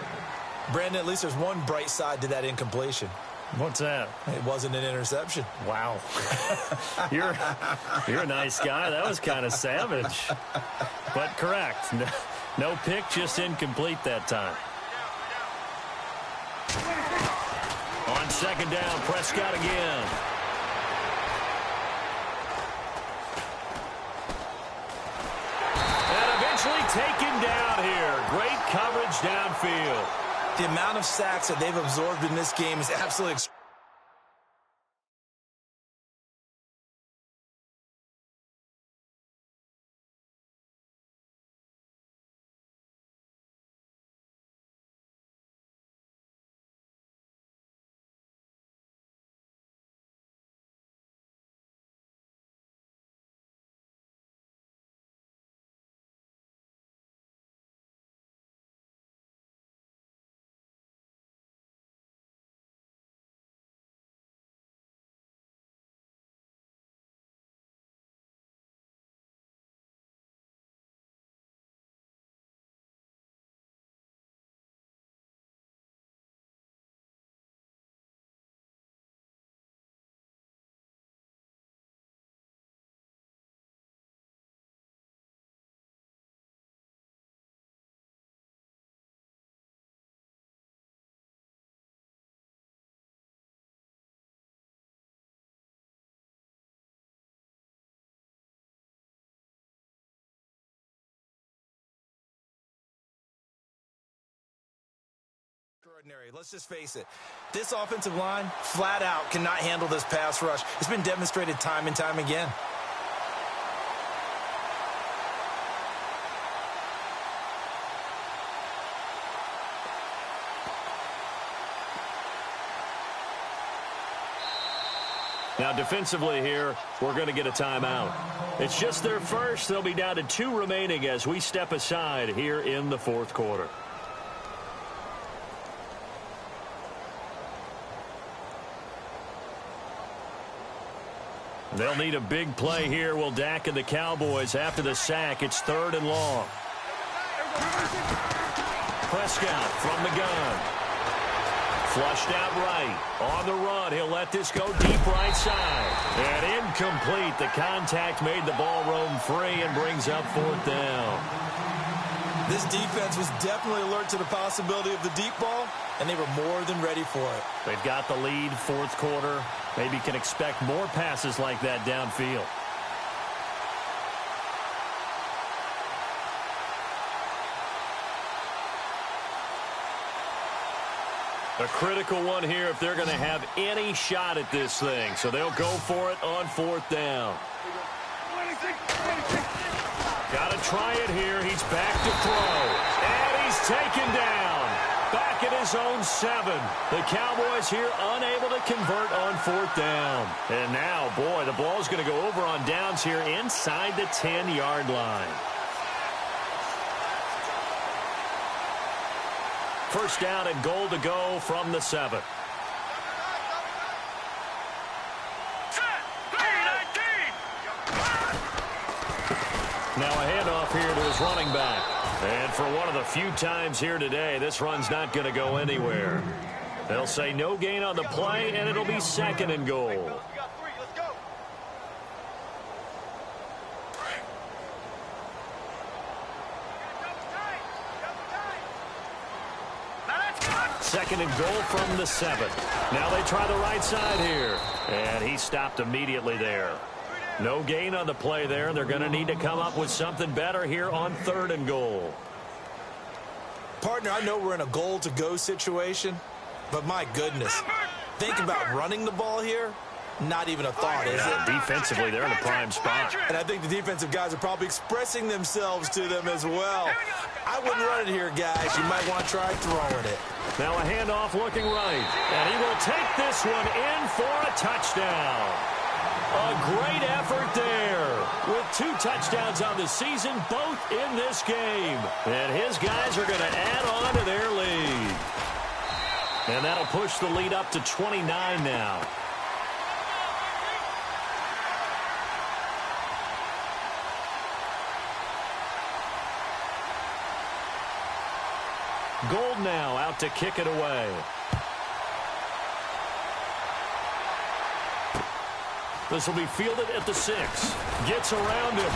Brandon, at least there's one bright side to that incompletion. What's that? It wasn't an interception. Wow. You're a nice guy. That was kind of savage. But correct. No pick, just incomplete that time. On 2nd down, Prescott again. And eventually taken down here. Great coverage downfield. The amount of sacks that they've absorbed in this game is absolutely extraordinary. extraordinary. Let's just face it. This offensive line, flat out, cannot handle this pass rush. It's been demonstrated time and time again. Now defensively here, we're going to get a timeout. It's just their first. They'll be down to 2 remaining as we step aside here in the fourth quarter. They'll need a big play here. Will Dak and the Cowboys after the sack. It's 3rd and long. Prescott from the gun. Flushed out right. On the run, he'll let this go deep right side. And incomplete. The contact made the ball roam free and brings up 4th down. This defense was definitely alert to the possibility of the deep ball, and they were more than ready for it. They've got the lead, 4th quarter. Maybe can expect more passes like that downfield. A critical one here if they're going to have any shot at this thing. So they'll go for it on 4th down. Got to try it here. He's back to throw. And he's taken down. Back at his own 7. The Cowboys here unable to convert on 4th down. And now, boy, the ball's going to go over on downs here inside the 10-yard line. First down and goal to go from the 7. Now a handoff here to his running back. And for one of the few times here today, this run's not going to go anywhere. They'll say no gain on the play, and it'll be 2nd and goal. Second and goal from the 7. Now they try the right side here. And he stopped immediately there. No gain on the play there. They're going to need to come up with something better here on 3rd and goal. Partner, I know we're in a goal-to-go situation, but my goodness, think about running the ball here. Not even a thought, is it? Defensively, they're in a prime spot. And I think the defensive guys are probably expressing themselves to them as well. I wouldn't run it here, guys. You might want to try throwing it. Now a handoff looking right. And he will take this one in for a touchdown. A great effort there. With 2 touchdowns on the season, both in this game. And his guys are going to add on to their lead. And that'll push the lead up to 29 now. Gold now out to kick it away. This will be fielded at the 6. Gets around him.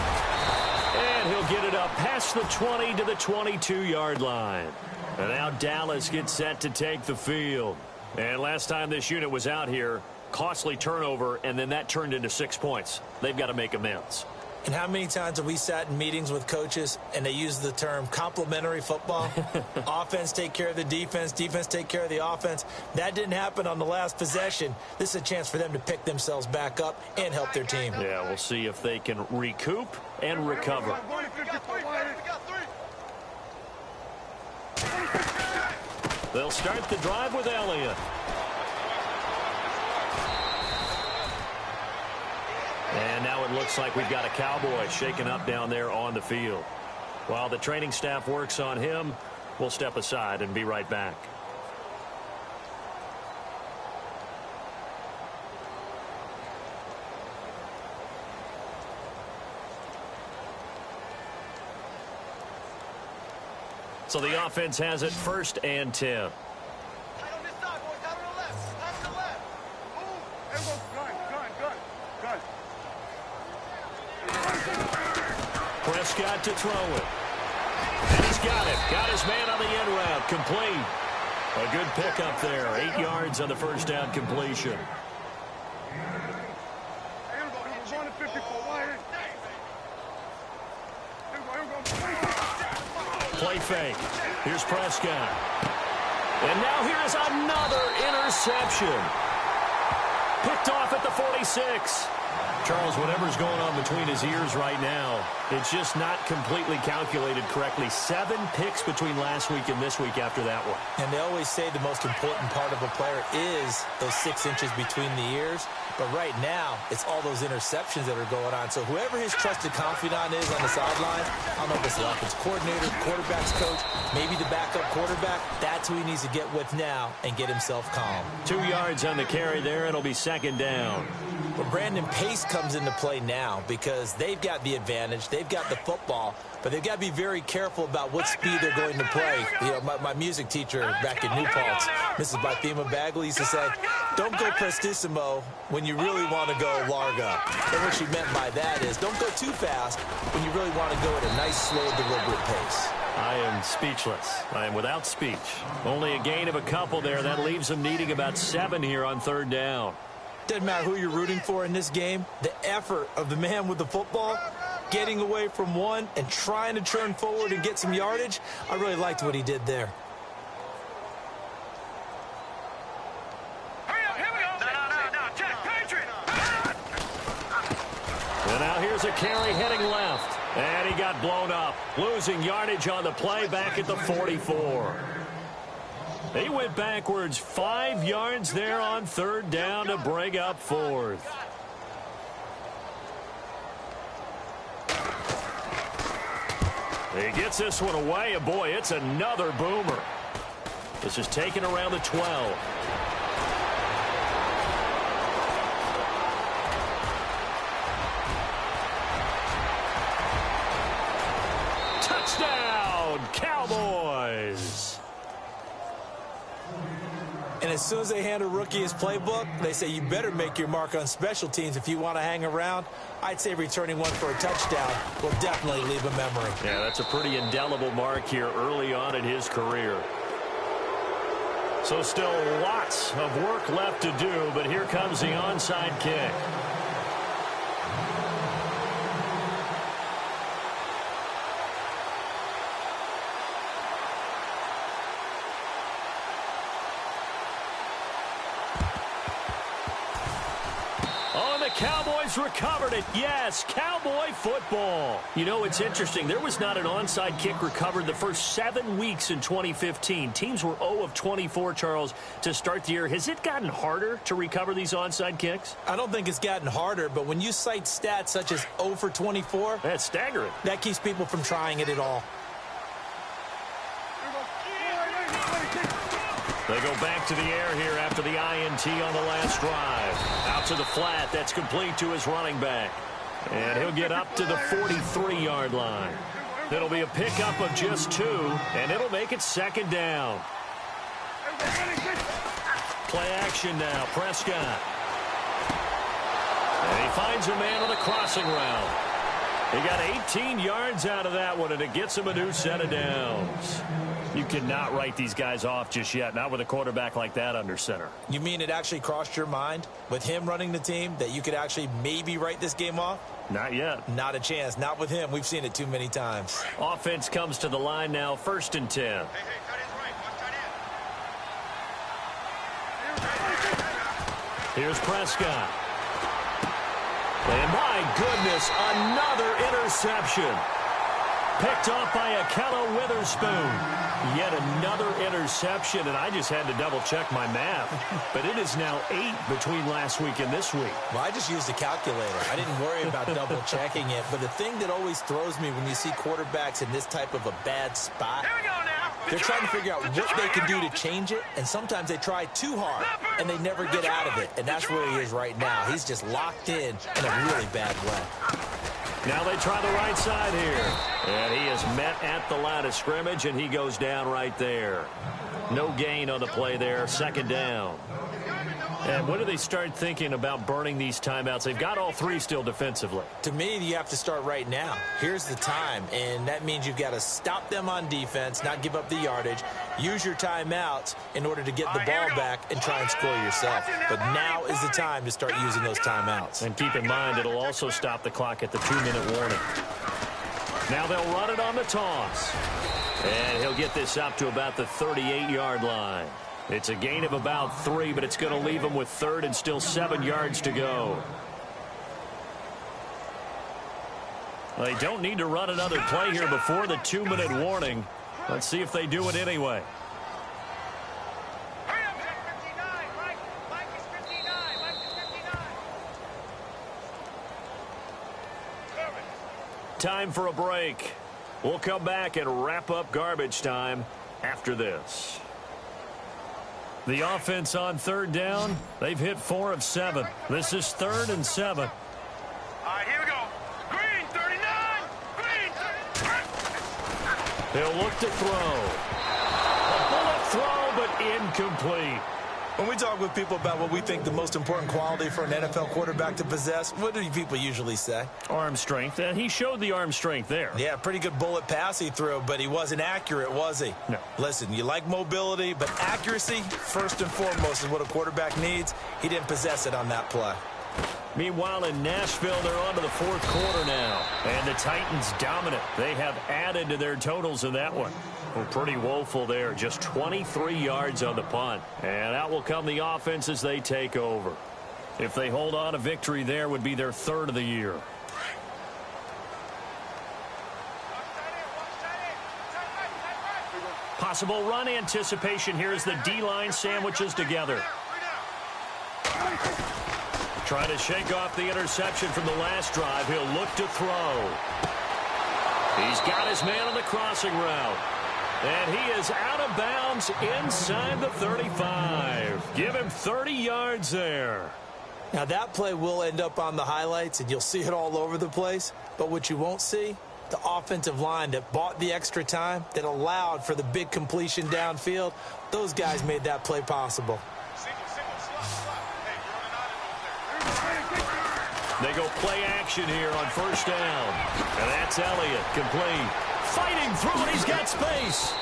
And he'll get it up past the 20 to the 22-yard line. And now Dallas gets set to take the field. And last time this unit was out here, costly turnover, and then that turned into 6 points. They've got to make amends. And how many times have we sat in meetings with coaches and they use the term complementary football? Offense take care of the defense, defense take care of the offense. That didn't happen on the last possession. This is a chance for them to pick themselves back up and help their team. Yeah, we'll see if they can recoup and recover. They'll start the drive with Elliott. And now it looks like we've got a Cowboy shaken up down there on the field. While the training staff works on him, we'll step aside and be right back. So the offense has it 1st and 10. Prescott to throw it. And he's got it. Got his man on the end route. Complete. A good pickup there. 8 yards on the first down completion. Play fake. Here's Prescott. And now here is another interception. Picked off at the 46. Charles, whatever's going on between his ears right now, it's just not completely calculated correctly. 7 picks between last week and this week after that one. And they always say the most important part of a player is those 6 inches between the ears. But right now, it's all those interceptions that are going on. So whoever his trusted confidant is on the sideline, I don't know if it's the offense coordinator, quarterback's coach, maybe the backup quarterback, that's who he needs to get with now and get himself calm. 2 yards on the carry there. It'll be second down. But Brandon, pace comes into play now because they've got the advantage. They've got the football, but they've got to be very careful about what speed they're going to play. You know, my music teacher back in New Paltz, Mrs. Bythema Bagley, used to say, don't go prestissimo when you really want to go largo. And what she meant by that is don't go too fast when you really want to go at a nice, slow, deliberate pace. I am speechless. I am without speech. Only a gain of a couple there. That leaves them needing about 7 here on third down. Doesn't matter who you're rooting for in this game. The effort of the man with the football, getting away from one and trying to turn forward and get some yardage, I really liked what he did there. Hurry up, here we go. No, Jack, Patriot. And now here's a carry heading left. And he got blown up, losing yardage on the play back at the 44. He went backwards 5 yards there on third down to bring up fourth. He gets this one away, and boy, it's another boomer. This is taken around the 12. Touchdown, Cowboys! And as soon as they hand a rookie his playbook, they say you better make your mark on special teams if you want to hang around. I'd say returning one for a touchdown will definitely leave a memory. Yeah, that's a pretty indelible mark here early on in his career. So still lots of work left to do, but here comes the onside kick. Cowboys recovered it. Yes, Cowboy football. You know, it's interesting. There was not an onside kick recovered the first 7 weeks in 2015. Teams were 0 of 24, Charles, to start the year. Has it gotten harder to recover these onside kicks? I don't think it's gotten harder, but when you cite stats such as 0 for 24, that's staggering. That keeps people from trying it at all. They go back to the air here after the INT on the last drive. Out to the flat. That's complete to his running back. And he'll get up to the 43-yard line. It'll be a pickup of just 2, and it'll make it second down. Play action now. Prescott. And he finds a man on the crossing route. He got 18 yards out of that one, and it gets him a new set of downs. You cannot write these guys off just yet, not with a quarterback like that under center. You mean it actually crossed your mind with him running the team that you could actually maybe write this game off? Not yet. Not a chance. Not with him. We've seen it too many times. Offense comes to the line now, 1st and 10. Here's Prescott. And my goodness, another interception. Picked off by Akello Witherspoon. Yet another interception, and I just had to double-check my math. But it is now 8 between last week and this week. Well, I just used a calculator. I didn't worry about double-checking it. But the thing that always throws me when you see quarterbacks in this type of a bad spot, they're trying to figure out what they can do to change it, and sometimes they try too hard, and they never get out of it. And that's where he is right now. He's just locked in a really bad way. Now they try the right side here. And he is met at the line of scrimmage, and he goes down right there. No gain on the play there. Second down. And when do they start thinking about burning these timeouts? They've got all 3 still defensively. To me, you have to start right now. Here's the time, and that means you've got to stop them on defense, not give up the yardage, use your timeouts in order to get the ball back and try and score yourself. But now is the time to start using those timeouts. And keep in mind, it'll also stop the clock at the 2-minute warning. Now they'll run it on the toss. And he'll get this up to about the 38-yard line. It's a gain of about 3, but it's going to leave him with 3rd and still 7 yards to go. They don't need to run another play here before the 2-minute warning. Let's see if they do it anyway. Time for a break. We'll come back and wrap up garbage time after this. The offense on 3rd down, they've hit 4 of 7. This is 3rd and 7. All right, here we go. Green, 39. Green, 30. He'll look to throw. A bullet throw, but incomplete. When we talk with people about what we think the most important quality for an NFL quarterback to possess, what do people usually say? Arm strength, and he showed the arm strength there. Yeah, pretty good bullet pass he threw, but he wasn't accurate, was he? No. Listen, you like mobility, but accuracy, first and foremost, is what a quarterback needs. He didn't possess it on that play. Meanwhile, in Nashville, they're on to the 4th quarter now. And the Titans dominant. They have added to their totals in that one. Well, pretty woeful there. Just 23 yards on the punt. And out will come the offense as they take over. If they hold on, a victory there would be their 3rd of the year. Possible run anticipation here as the D-line sandwiches together. Trying to shake off the interception from the last drive. He'll look to throw. He's got his man on the crossing route. And he is out of bounds inside the 35. Give him 30 yards there. Now, that play will end up on the highlights, and you'll see it all over the place. But what you won't see, the offensive line that bought the extra time, that allowed for the big completion downfield, those guys made that play possible. They go play action here on 1st down. And that's Elliott, complete. Fighting through it, he's got space.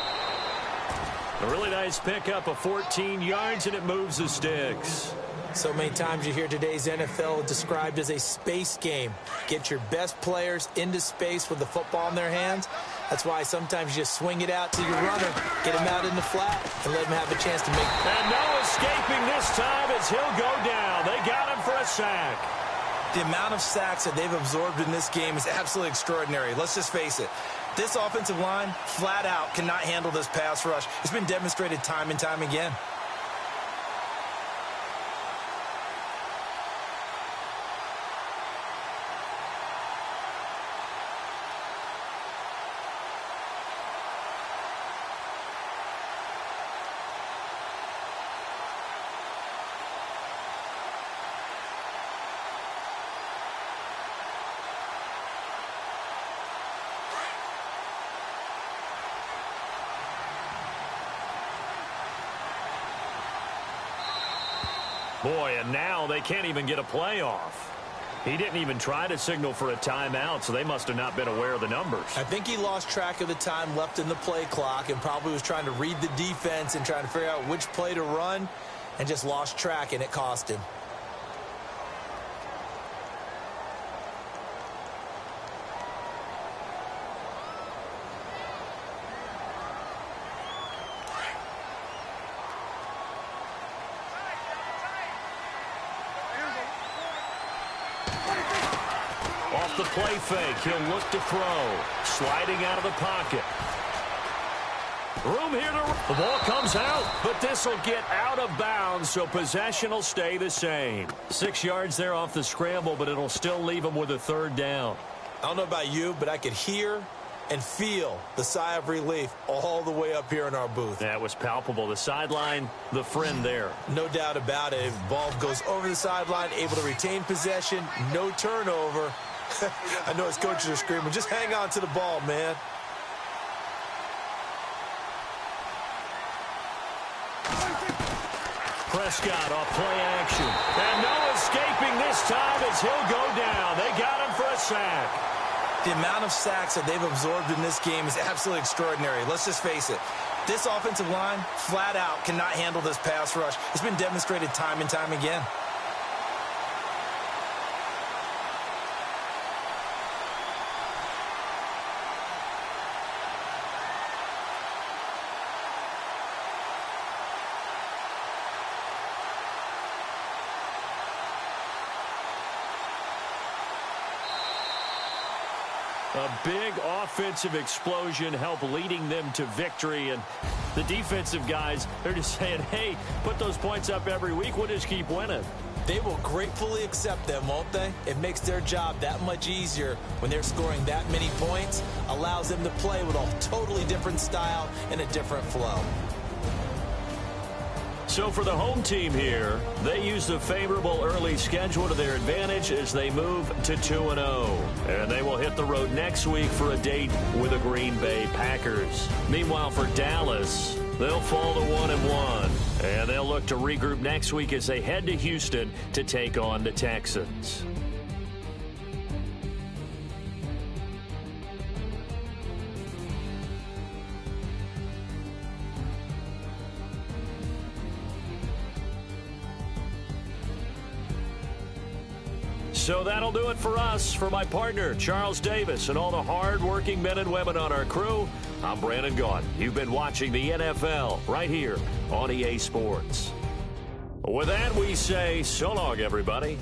A really nice pickup of 14 yards, and it moves the sticks. So many times you hear today's NFL described as a space game. Get your best players into space with the football in their hands. That's why sometimes you just swing it out to your runner, get him out in the flat, and let him have a chance to make it. And no escaping this time as he'll go down. They got him for a sack. The amount of sacks that they've absorbed in this game is absolutely extraordinary. Let's just face it. This offensive line, flat out, cannot handle this pass rush. It's been demonstrated time and time again. Boy, and now they can't even get a play off. He didn't even try to signal for a timeout, so they must have not been aware of the numbers. I think he lost track of the time left in the play clock and probably was trying to read the defense and trying to figure out which play to run and just lost track, and it cost him. Off the play fake, he'll look to throw. Sliding out of the pocket. Room here to... The ball comes out, but this will get out of bounds, so possession will stay the same. 6 yards there off the scramble, but it'll still leave him with a 3rd down. I don't know about you, but I could hear and feel the sigh of relief all the way up here in our booth. That was palpable. The sideline, the friend there. No doubt about it. Ball goes over the sideline, able to retain possession, no turnover. I know his coaches are screaming, just hang on to the ball, man. Prescott off play action. And no escaping this time as he'll go down. They got him for a sack. The amount of sacks that they've absorbed in this game is absolutely extraordinary. Let's just face it. This offensive line, flat out, cannot handle this pass rush. It's been demonstrated time and time again. A big offensive explosion helped leading them to victory. And the defensive guys, they're just saying, hey, put those points up every week. We'll just keep winning. They will gratefully accept them, won't they? It makes their job that much easier when they're scoring that many points. Allows them to play with a totally different style and a different flow. So for the home team here, they use the favorable early schedule to their advantage as they move to 2-0. And they will hit the road next week for a date with the Green Bay Packers. Meanwhile, for Dallas, they'll fall to 1-1. And they'll look to regroup next week as they head to Houston to take on the Texans. So that'll do it for us. For my partner, Charles Davis, and all the hard-working men and women on our crew, I'm Brandon Gaudin. You've been watching the NFL right here on EA Sports. With that, we say so long, everybody.